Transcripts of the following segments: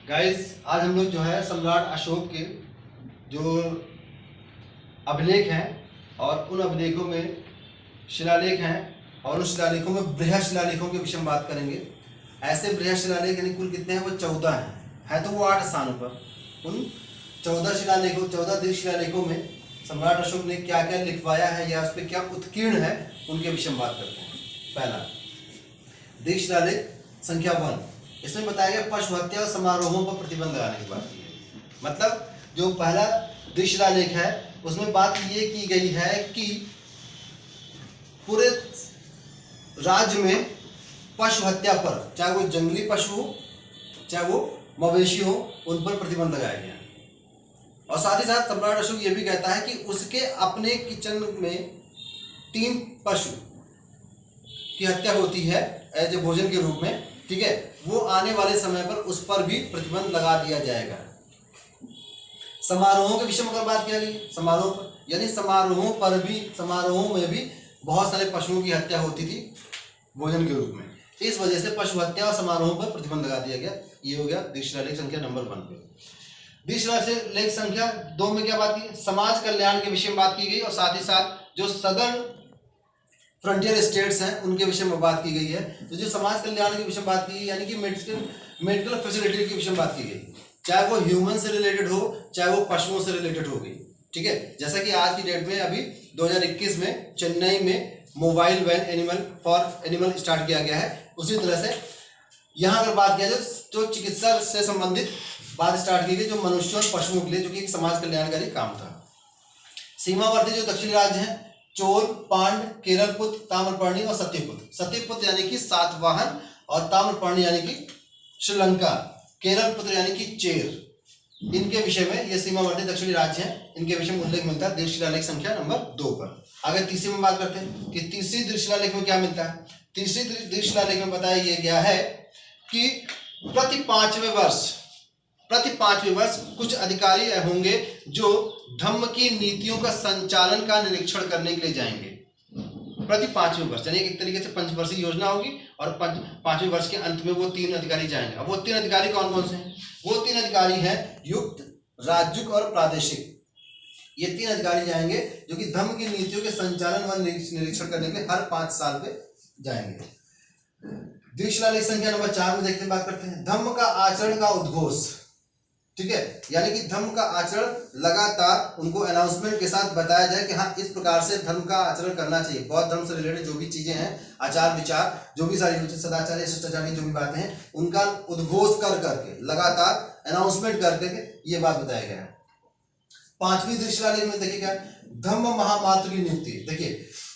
Guys, आज हम लोग जो है सम्राट अशोक के जो अभिलेख हैं और उन अभिलेखों में शिलालेख हैं और उन शिलालेखों में बृहद शिलालेखों के विषय में बात करेंगे। ऐसे बृहद शिलालेख यानी कुल कितने हैं? वो 14 हैं। है तो वो 8 स्थानों पर। उन 14 शिलालेखों 14 दीर्घ शिलालेखों में सम्राट अशोक ने क्या क्या लिखवाया है या उस पर क्या उत्कीर्ण है, उनके विषय में बात करते हैं। पहला दीर्घ शिलालेख संख्या 1, इसमें बताया गया पशु हत्या समारोहों पर प्रतिबंध लगाने की बात की। मतलब जो पहला दीर्घ शिलालेख है उसमें बात ये की गई है कि पूरे राज्य में पशु हत्या पर, चाहे वो जंगली पशु हो चाहे वो मवेशी हो, उन पर प्रतिबंध लगाया गया। और साथ ही साथ सम्राट अशोक ये भी कहता है कि उसके अपने किचन में 3 पशु की हत्या होती है एज ए भोजन के रूप में, ठीक है, वो आने वाले समय पर उस पर भी प्रतिबंध लगा दिया जाएगा। समारोहों के विषय में अगर बात किया गई, समारोह पर यानी समारोहों में भी बहुत सारे पशुओं की हत्या होती थी भोजन के रूप में। इस वजह से पशु हत्या और समारोहों पर प्रतिबंध लगा दिया गया। ये हो गया दीर्घ शिलालेख संख्या नंबर 1 पे। दीर्घ शिलालेख संख्या 2 में क्या बात की? समाज कल्याण के विषय में बात की गई और साथ ही साथ जो सदर्न फ्रंटियर स्टेट्स हैं उनके विषय में बात की गई है। तो जो समाज कल्याण के विषय में बात की गई यानी कि मेडिकल फैसिलिटी के विषय में बात की गई, चाहे वो ह्यूमन से रिलेटेड हो चाहे वो पशुओं से रिलेटेड हो गई, ठीक है। जैसा कि आज की डेट में अभी 2021 में चेन्नई में मोबाइल वैन एनिमल स्टार्ट किया गया है, उसी तरह से यहाँ अगर बात किया जाए तो चिकित्सा से संबंधित बात स्टार्ट की गई जो मनुष्यों और पशुओं के लिए, जो कि एक समाज कल्याणकारी काम था। सीमावर्ती जो दक्षिणी राज्य हैं, चोल, पांड, केरलपुत्र, ताम्रपर्णी और सत्यपुत्र। सत्यपुत्र यानी कि सातवाहन और ताम्रपर्णी यानी कि श्रीलंका, केरलपुत्र यानी कि चेर, इनके विषय में ये सीमावर्ती दक्षिणी राज्य हैं, इनके विषय में उल्लेख मिलता है दीर्घ शिलालेख संख्या नंबर 2 पर। आगे तीसरी में बात करते हैं कि तीसरी दीर्घ शिलालेख में क्या मिलता है। तीसरी दीर्घ शिलालेख में बताया गया है कि प्रति पांचवें वर्ष कुछ अधिकारी होंगे जो धम्म की नीतियों का संचालन का निरीक्षण करने के लिए जाएंगे। प्रति 5वें वर्ष यानी एक तरीके से पंचवर्षीय योजना होगी और 5वें वर्ष के अंत में वो 3 अधिकारी जाएंगे। अब वो 3 अधिकारी कौन कौन से हैं? वो 3 अधिकारी हैं युक्त, राज्युक और प्रादेशिक। ये 3 अधिकारी जाएंगे जो कि धम्म की नीतियों के संचालन व निरीक्षण करने के लिए हर 5 साल पे जाएंगे। दीर्घ शिलालेख संख्या नंबर 4 में देखते बात करते हैं धम्म का आचरण का उद्घोष, ठीक है, यानी कि धर्म का आचरण लगातार उनको अनाउंसमेंट के साथ बताया जाए कि हाँ इस प्रकार से धर्म का आचरण करना चाहिए। बौद्ध धर्म से रिलेटेड जो भी चीजें हैं, आचार विचार, जो भी सारी सदाचार शिष्टाचार की जो भी बातें हैं, उनका उद्घोष कर करके लगातार अनाउंसमेंट करके ये बात बताया गया है। 5वीं दीर्घ शिलालेख में देखिए क्या, धम्म महामात्र की नियुक्ति। देखिए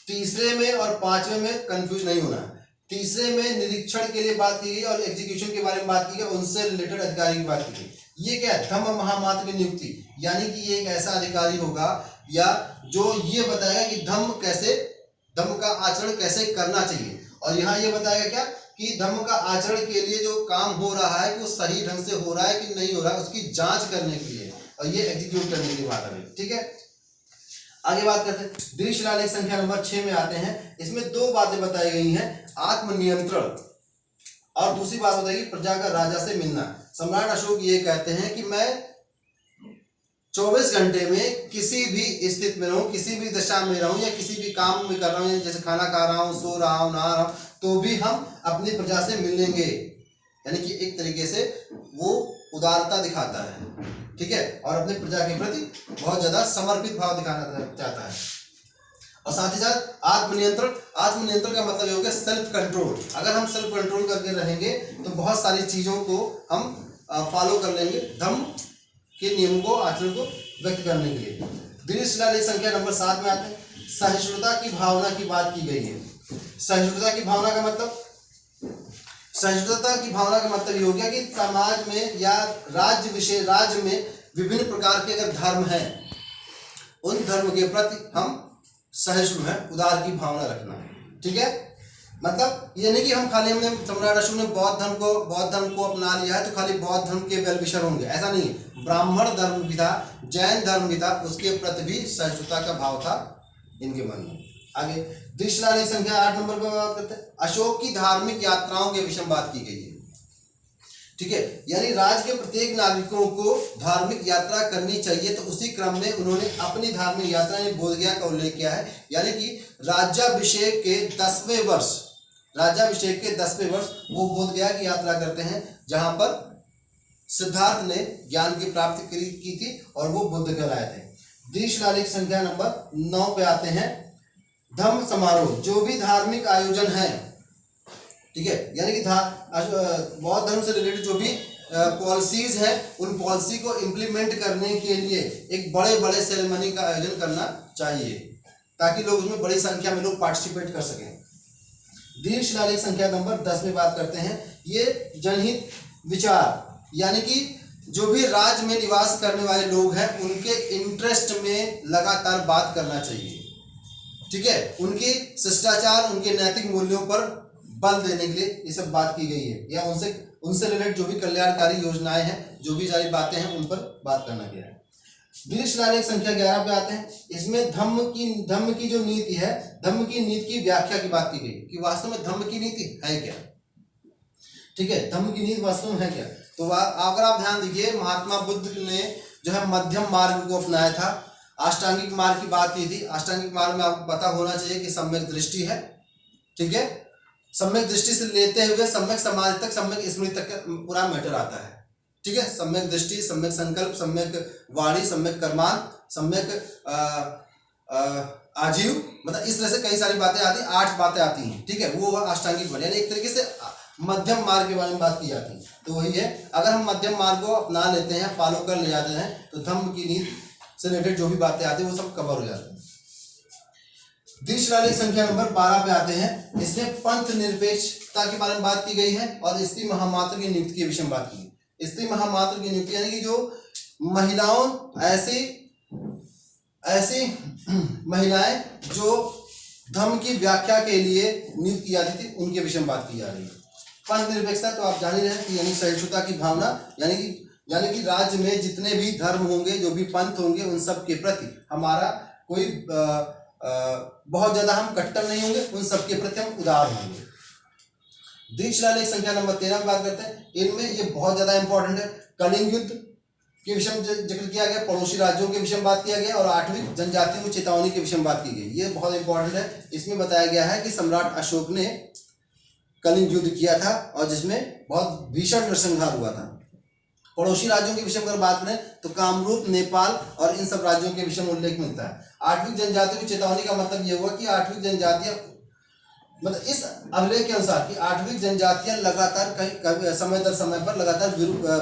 तीसरे में और 5वें में कंफ्यूज नहीं होना। तीसरे में निरीक्षण के लिए बात की गई और एग्जीक्यूशन के बारे में बात की गई, उनसे रिलेटेड अधिकारी की बात की गई। ये क्या है? धम्म महामात्र की नियुक्ति, यानी कि ये एक ऐसा अधिकारी होगा या जो ये बताएगा कि धम्म का आचरण कैसे करना चाहिए। और यहाँ ये बताएगा क्या कि धम्म का आचरण के लिए जो काम हो रहा है कि वो सही ढंग से हो रहा है कि नहीं हो रहा है, उसकी जांच करने के लिए और ये एग्जीक्यूट करने की बात है, ठीक है। आगे बात करते हैं दीर्घ शिलालेख संख्या नंबर 6 में आते हैं। इसमें 2 बातें बताई गई हैं, आत्मनियंत्रण और दूसरी बात बताइए प्रजा का राजा से मिलना। सम्राट अशोक ये कहते हैं कि मैं 24 घंटे में किसी भी स्थिति में रहूं, किसी भी दशा में रहूं या किसी भी काम में कर रहा हूं, जैसे खाना खा रहा हूं, सो रहा हूं, नहा रहा हूं, तो भी हम अपनी प्रजा से मिलेंगे। यानी कि एक तरीके से वो उदारता दिखाता है, ठीक है, और अपनी प्रजा के प्रति बहुत ज्यादा समर्पित भाव दिखाना चाहता है। और साथ ही साथ आत्मनियंत्रण का मतलब ये हो गया सेल्फ कंट्रोल। अगर हम सेल्फ कंट्रोल करके रहेंगे तो बहुत सारी चीजों को हम फॉलो कर लेंगे धम्म के नियमों को, आचरण को व्यक्त करने के लिए। दीर्घ शिलालेख संख्या नंबर 7 में आते हैं, सहिष्णुता की भावना की बात की गई है। सहिष्णुता की भावना का मतलब ये हो गया कि समाज में या राज्य में विभिन्न प्रकार के अगर धर्म हैं, उन धर्म के प्रति हम सहिष्णु है, उदार की भावना रखना, ठीक है। मतलब ये नहीं कि हमने सम्राट अशोक ने बौद्ध धर्म को अपना लिया है तो खाली बौद्ध धर्म के वेल विशर होंगे, ऐसा नहीं। ब्राह्मण धर्म भी था, जैन धर्म भी था, उसके प्रति भी सहिष्णुता का भाव था इनके मन में। आगे द्वितीय शिलालेख संख्या 8 नंबर पर बात करते हैं। अशोक की धार्मिक यात्राओं के विषय में बात की गई है। ठीक है, यानी राज्य के प्रत्येक नागरिकों को धार्मिक यात्रा करनी चाहिए, तो उसी क्रम में उन्होंने अपनी धार्मिक यात्रा यानी बोधगया का उल्लेख किया है। यानी कि राज्याभिषेक के 10वें वर्ष वो बोधगया की यात्रा करते हैं, जहां पर सिद्धार्थ ने ज्ञान की प्राप्ति की थी और वो बुद्ध कहलाए थे। द्वितीय शिलालेख संख्या नंबर 9 पे आते हैं। धम्म समारोह, जो भी धार्मिक आयोजन है, ठीक है, यानी कि बौद्ध धर्म से रिलेटेड जो भी पॉलिसीज है, उन पॉलिसी को इम्प्लीमेंट करने के लिए एक बड़े बड़े सेरेमनी का आयोजन करना चाहिए, ताकि लोग उसमें बड़ी संख्या में लोग पार्टिसिपेट कर सकें। द्वितीय शिलालेख संख्या नंबर 10 में बात करते हैं। ये जनहित विचार, यानी कि जो भी राज्य में निवास करने वाले लोग हैं, उनके इंटरेस्ट में लगातार बात करना चाहिए। ठीक है, उनकी शिष्टाचार, उनके नैतिक मूल्यों पर बल देने के लिए ये सब बात की गई है, या उनसे रिलेटेड जो भी कल्याणकारी योजनाएं हैं, जो भी सारी बातें हैं, उन पर बात करना गया है। द्वितीय शिलालेख संख्या 11 पे आते हैं। इसमें धम्म की जो नीति है, धम्म की नीति की व्याख्या की बात की गई कि वास्तव में धम्म की नीति है क्या। ठीक है, धम्म की नीति वास्तव में है क्या। तो अगर आप ध्यान दीजिए, महात्मा बुद्ध ने जो है मध्यम मार्ग को अपनाया था, अष्टांगिक मार्ग की बात की थी। अष्टांगिक मार्ग में आपको पता होना चाहिए कि सम्यक दृष्टि है। ठीक है, सम्यक दृष्टि से लेते हुए सम्यक समाधि तक, सम्यक स्मृति तक पूरा मैटर आता है। ठीक है, सम्यक दृष्टि, सम्यक संकल्प, सम्यक वाणी, सम्यक कर्मान, सम्यक आजीव, मतलब इस तरह से कई सारी बातें आती हैं, 8 बातें आती हैं। ठीक है, वो अष्टांगिक मार्ग, यानी एक तरीके से मध्यम मार्ग के बारे में बात की जाती है। तो वही है, अगर हम मध्यम मार्ग को अपना लेते हैं, फॉलो कर ले जाते हैं, तो धम्म की नीति से रिलेटेड जो भी बातें आती है वो सब कवर हो जाती है। द्वितीय शिलालेख संख्या नंबर 12 पे आते हैं। इसमें पंथ निरपेक्षता के बारे में बात की गई है और स्त्री महामात्र की नियुक्ति के विषय में बात की गई। स्त्री महामात्र की नियुक्ति यानी कि जो महिलाओं, ऐसी महिलाएं जो धर्म की व्याख्या के लिए नियुक्त की जाती थी, उनके विषय में बात की जा रही है। पंथ निरपेक्षता तो आप जान ही रहे हैं कि यानी सहिष्णुता की भावना, यानी कि राज्य में जितने भी धर्म होंगे, जो भी पंथ होंगे, उन सब के प्रति हमारा कोई बहुत ज्यादा हम कट्टर नहीं होंगे, उन सब के प्रति हम उदार होंगे। द्वितीय शिलालेख संख्या नंबर 13 में बात करते हैं। इनमें ये बहुत ज्यादा इंपॉर्टेंट है। कलिंग युद्ध के विषय में जिक्र किया गया, पड़ोसी राज्यों के विषय में बात किया गया और 8वीं जनजातियों को चेतावनी के विषय में बात की गई। ये बहुत इंपॉर्टेंट है। इसमें बताया गया है कि सम्राट अशोक ने कलिंग युद्ध किया था और जिसमें बहुत भीषण नरसंहार हुआ था। पड़ोसी राज्यों के विषय में अगर बात करें तो कामरूप, नेपाल और इन सब राज्यों के विषय में उल्लेख मिलता है। 8वीं जनजातियों की चेतावनी का मतलब ये हुआ कि 8वीं जनजातियां, मतलब इस अभिलेख के अनुसार कि 8वीं जनजातियां लगातार कहीं समय दर समय पर लगातार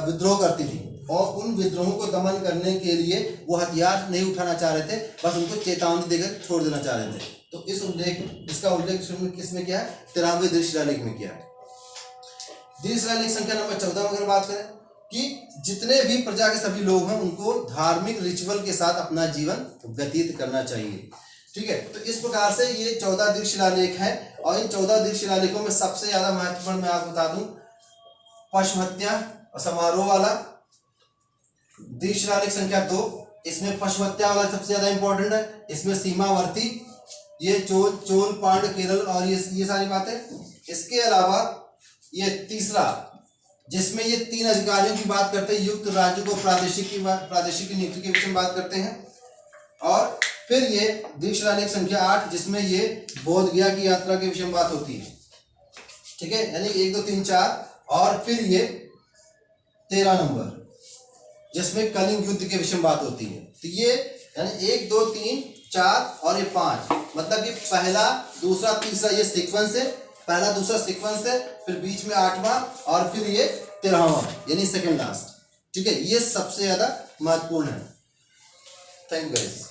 विद्रोह करती थी और उन विद्रोहों को दमन करने के लिए वो हथियार नहीं उठाना चाह रहे थे, बस उनको चेतावनी देकर छोड़ देना चाह रहे थे। तो इसका उल्लेख किसमें किया है? 13वें द्वितीय शिलालेख में किया है। द्वितीय शिलालेख संख्या नंबर 14 में अगर बात करें कि जितने भी प्रजा के सभी लोग हैं उनको धार्मिक रिचुअल के साथ अपना जीवन व्यतीत करना चाहिए। ठीक है, तो इस प्रकार से ये 14 द्वितीय शिलालेख है और इन 14 द्वितीय शिलालेखों में सबसे ज्यादा महत्वपूर्ण मैं आपको बता दूं पशु हत्या और समारोह वाला द्वितीय शिलालेख संख्या 2, इसमें पशु हत्या वाला सबसे ज्यादा इंपॉर्टेंट है। इसमें सीमावर्ती, ये चोल पांड केरल और ये सारी बातें। इसके अलावा ये तीसरा जिसमें ये 3 अधिकारियों की बात करते हैं, युक्त राज्य को प्रादेशिक नियुक्ति के विषय में बात करते हैं। और फिर ये द्वितीय शिलालेख संख्या 8 जिसमें ये बोध गया की यात्रा के विषय में बात होती है। ठीक है, यानी 1 2 3 4 और फिर ये 13 नंबर जिसमें कलिंग युद्ध के विषय में बात होती है। तो ये यानी 1 2 3 4 और ये 5, मतलब ये पहला दूसरा तीसरा ये सीक्वेंस है, पहला दूसरा सीक्वेंस है, फिर बीच में 8वां और फिर ये 13वां यानी सेकंड लास्ट। ठीक है, ये सबसे ज्यादा महत्वपूर्ण है। Thank you guys.